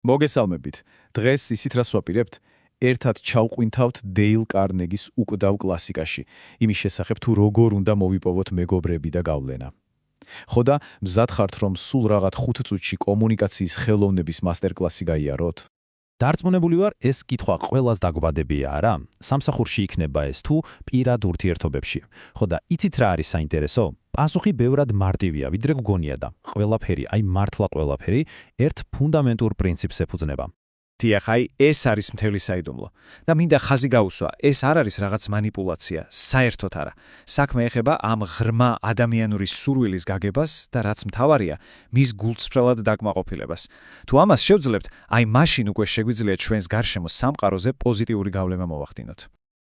მოგესალმებით. დღეს ისით რას ვაპირებთ? ერთად ჩავყვინთავთ დეილ კარნეგის უკვდავ კლასიკაში, იმის შესახებ თუ როგორ უნდა მოვიპოვოთ მეგობრები და გავლენა. ხო და მზად ხართ რომ სულ რაღაც 5 წუთში კომუნიკაციის ხელოვნების მასტერკლასი გაიაროთ? დარწმუნებული ვარ, ეს კითხვა ყველას დაგვადებია, არა? სამსახურში იქნება ეს თუ პირად ურთიერთობებში. ხო და იცით რა არის საინტერესო? პასუხი ბევრად მარტივია, ვიდრე გგონია და ყველაფერი, მართლა ყველაფერი ერთ ფუნდამენტურ პრინციპს ეფუძნება. დიახ, ეს არის მთელი საიდუმლო. და მინდა ხაზი გაუსვა, ეს არ არის რაღაც манипуляცია, საერთოდ არა. საქმე ეხება ამ ღრმა ადამიანური სურვილის გაგებას და რაც მთავარია, მის გულწრფელად დაკმაყოფილებას. თუ ამას შევძლებთ, მაშინ უკვე შეგვიძლია ჩვენს გარშემო სამყაროზე პოზიტიური გავლენა მოვახდინოთ.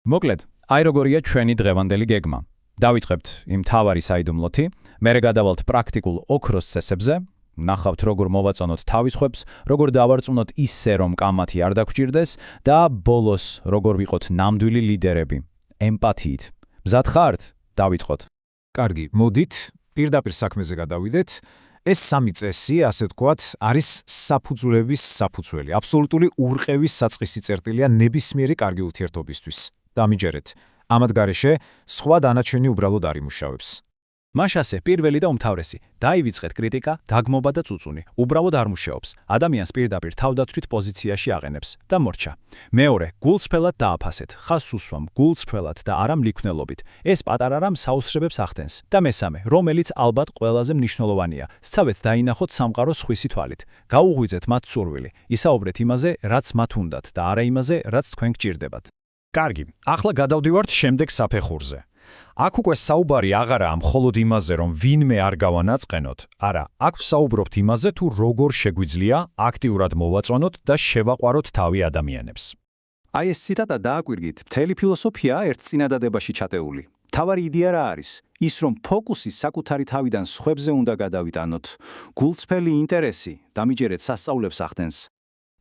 მოკლედ, როგორია ჩვენი დღევანდელი გეგმა. დავიწყებთ იმ მთავარი საიდუმლოთი, მერე გადავალთ პრაქტიკულ ოქროს წესებზე, ნახავთ როგორ მოვაწონოთ თავის ხვებს, როგორ დავარწმუნოთ ისე რომ კამათი არ დაგჭირდეს და ბოლოს როგორ ვიყოთ ნამდვილი ლიდერები, ემპათიით. მზად ხართ? დავიწყოთ. კარგი, მოდით პირდაპირ საქმეზე გადავიდეთ. ეს სამი წესი, ასე ვთქვათ, არის საფუძვლების საფუძველი, აბსოლუტური ურყევის საწყისი წერტილია ნებისმიერი კარგი ურთიერთობისთვის. დამიჯერეთ. ამათ გარეშე სხვა დანარჩენი უბრალოდ არ იმუშავებს. მაშასე პირველი და უმთავრესი, დაივიწყეთ კრიტიკა, დაგმობა და წუწუნი. უბრალოდ არ მუშაობს. ადამიანს პირდაპირ თავდაცვით პოზიციაში აყენებს და მორჩა. მეორე, გულწრფელად დააფასეთ. ხაზს უსვამ, გულწრფელად და არა მლიქვნელობით. ეს პატარა რამ საუსრებებს ახდენს. და მესამე, რომელიც ალბათ ყველაზე მნიშვნელოვანია, სწავეთ დაინახოთ სამყაროს სხვისი თვალით. გაუღვიძეთ მათ სურვილი. ისაუბრეთ იმაზე, რაც მათ უნდათ და არა იმაზე, რაც თქვენ გჭირდებათ. კარგი, ახლა გადავდივართ შემდეგ საფეხურზე. აქ უკვე საუბარი აღარაა მხოლოდ იმაზე, რომ ვინმე არ გავანაწყენოთ, არა, აქ ვსაუბრობთ იმაზე, თუ როგორ შეგვიძლია აქტიურად მოვაწონოთ და შევაყვაროთ თავი ადამიანებს. ეს ციტატა დააკვირგით, მთელი ფილოსოფია ერთ წინადადებაში ჩატეული. მთავარი იდეა რა არის? ის რომ ფოკუსი საკუთარი თავიდან სხვებზე უნდა გადავიტანოთ. გულწრფელი ინტერესი დამიჯერეთ სასწაულებს ახდენს.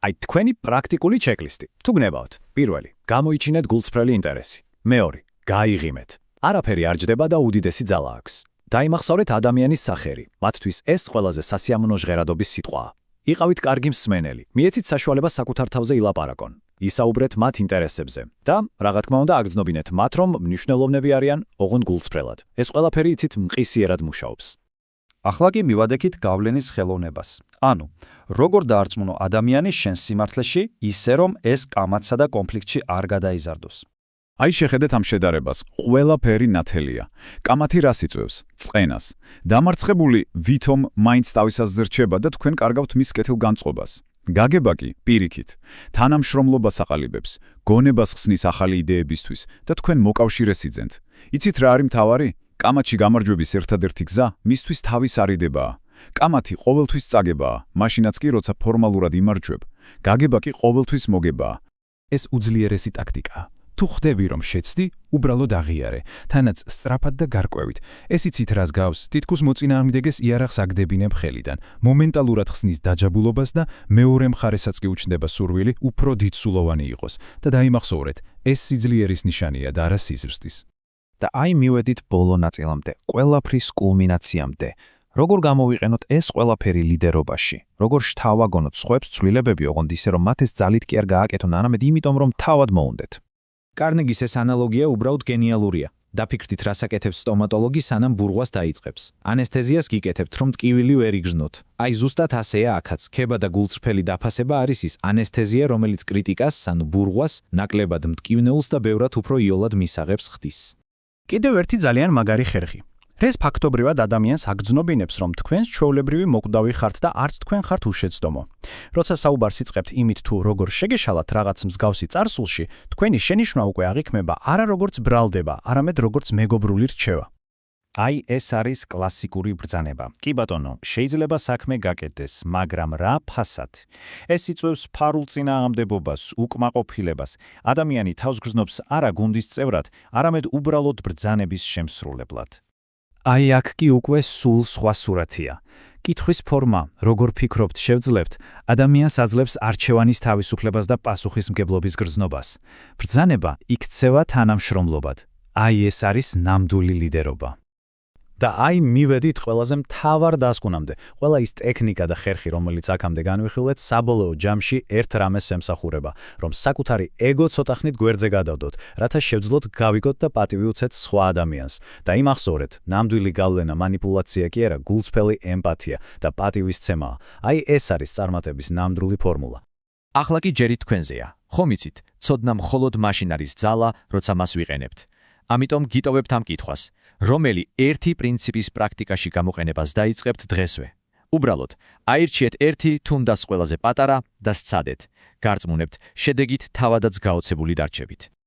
თქვენი პრაქტიკული ჩეკლისტი. თუ გნებავთ, პირველი, გამოიჩინეთ გულწრფელი ინტერესი. მეორე, გაიღიმეთ. არაფერი არ ჯდება და უდიდესი ძალა აქვს. დაიმახსოვრეთ ადამიანის სახელი. მათთვის ეს ყველაზე სასიამოვნო ჟღერადობის სიტყვაა. იყავით კარგი მსმენელი. მიეცით საშუალება საკუთარ თავზე ილაპარაკონ. ისაუბრეთ მათ ინტერესებზე და რა თქმა უნდა აგრძნობინეთ მათ, რომ მნიშვნელოვნები არიან, ოღონდ გულწრფელად. ეს ყველაფერი იცით მყისიერად მუშაობს. ახლა კი მივადექით გავლენის ხელოვნებას. ანუ, როგორ დაარწმუნო ადამიანის შენ სიმართლეში, ისე რომ ეს კამათსა და კონფლიქტში არ გადაიზარდოს. შეხედეთ ამ შედარებას. ყველაფერი ნათელია. კამათი რას იწვევს? წყენას. დამარცხებული ვითომ მაინც თავისას ზრჩება და თქვენ კარგავთ მის კეთილგანწყობას. გაგება კი პირიქით. თანამშრომლობას აყალიბებს, გონებას ხსნის ახალი იდეებისთვის და თქვენ მოკავშირეს იძენთ. იცით რა არის მთავარი? კამათში გამარჯვების ერთადერთი გზა მისთვის თავის არიდებაა. კამათი ყოველთვის წაგებაა, მაშინაც კი როცა ფორმალურად იმარჯვებ. გაგება კი ყოველთვის მოგებაა. ეს უძლიერესი ტაქტიკაა. თუ ხდები რომ შეცდი, უბრალოდ აღიარე, თანაც სწრაფად და გარკვევით. ეს იცით რას გავს, თითქოს მოწინააღმდეგეს იარაღს აგდებინებ ხელიდან, მომენტალურად ხსნის დაჯაბულობას და მეორე მხარესაც კი უჩნდება სურვილი უფრო დიდსულოვანი იყოს და დაიმახსოვრეთ, ეს სიძლიერის ნიშანია და არა სიზრსტის. და მივედით ბოლო ნაწილამდე, ყველაფრის კულმინაციამდე. როგორ გამოვიყენოთ ეს ყველაფერი ლიდერობაში? როგორ შთავაგონოთ სხვებს ცვლილებები, ოღონდ ისე რომ მათ ეს ძალით კი არ გააკეთონ, არამედ იმიტომ რომ თავად მოუნდეთ. კარნეგის ეს ანალოგია უბრალოდ გენიალურია. დაფიქრდით, რას აკეთებს სტომატოლოგი, სანამ ბურღვას დაიწყებს. ანესთეზიას გიკეთებთ, რომ ტკივილი ვერ იგრძნოთ. ზუსტად ასეა აქაც. ქება და გულწრფელი დაფასება არის ის ანესთეზია, რომელიც კრიტიკას, ანუ ბურღვას, ნაკლებად მტკივნეულს და ბევრად უფრო იოლად მისაღებს ხდის. კიდევ ერთი ძალიან მაგარი ხერხი. ეს ფაქტობრივად ადამიანს აგრძნობინებს, რომ თქვენს ჩვეულებრივი მოკვდავი ხართ და არც თქვენ ხართ უშეცდომო. როცა საუბარს იწყებთ იმით, თუ როგორ შეგეშალათ რაღაც მსგავსი წარსულში, თქვენი შენიშვნა უკვე აღიქმება არა როგორც ბრალდება, არამედ როგორც მეგობრული რჩევა. ეს არის კლასიკური ბრძანება. კი ბატონო, შეიძლება საქმე გაკეთდეს, მაგრამ რა ფასად? ეს იწვევს ფარულ წინააღმდეგობას, უკმაყოფილებას. ადამიანი თავს გრძნობს არა გუნდის წევრად, არამედ უბრალოდ ბრძანების შემსრულებლად. აქ კი უკვე სულ სხვა სურათია. კითხვის ფორმა, როგორ ფიქრობთ, შევძლებთ, ადამიანს აძლევს არჩევანის თავისუფლებას და პასუხისმგებლობის გრძნობას. ბრძანება იქცევა თანამშრომლობად. ეს არის ნამდვილი ლიდერობა. და აი მივედით ყველაზე მთავარ დასკვნამდე. ყველა ის ტექნიკა და ხერხი, რომელიც აქამდე განვიხილეთ, საბოლოო ჯამში ერთ რამეს ემსახურება, რომ საკუთარი ეგო ცოტა ხნით გვერდზე გადავდოთ, რათა შევძლოთ გავიგოთ და პატივი უცეთ სხვა ადამიანს. და იმახსოვრეთ, ნამდვილი გავლენა მანიპულაცია კი არა, გულწრფელი ემპათია და პატივისცემაა. აი ეს არის წარმატების ნამდვილი ფორმულა. ახლა კი ჯერი თქვენზეა. ხომ იცით, ცოდნა მხოლოდ მაშინ არის ძალა, როცა მას ვიყენებთ. ამიტომ გიტოვებთ ამ კითხვას, რომელი ერთი პრინციპის პრაქტიკაში გამოყენებას დაიწყებთ დღესვე. უბრალოდ, აირჩიეთ ერთი თუნდაც ყველაზე პატარა და სცადეთ. გარწმუნებთ, შედეგით თავადაც გაოცებული დარჩებით.